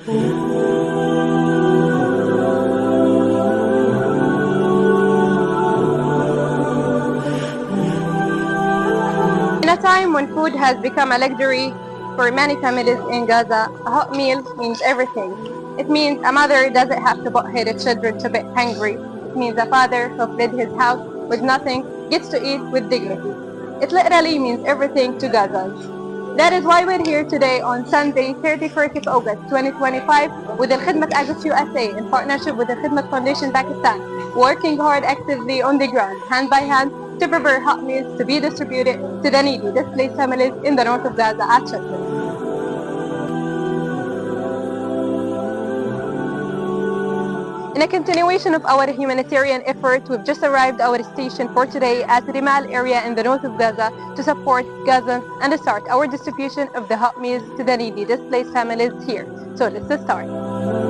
In a time when food has become a luxury for many families in Gaza, a hot meal means everything. It means a mother doesn't have to put her children to bed hungry. It means a father who fled his house with nothing gets to eat with dignity. It literally means everything to Gazans. That is why we're here today on Sunday, 31st of August 2025 with Al Khidmat August USA in partnership with the Khidmat Foundation Pakistan, working hard actively on the ground, hand by hand, to prepare hot meals to be distributed to the needy displaced families in the north of Gaza at shelters. In a continuation of our humanitarian effort, we've just arrived at our station for today at the Rimal area in the north of Gaza to support Gazans and to start our distribution of the hot meals to the needy displaced families here. So let's start.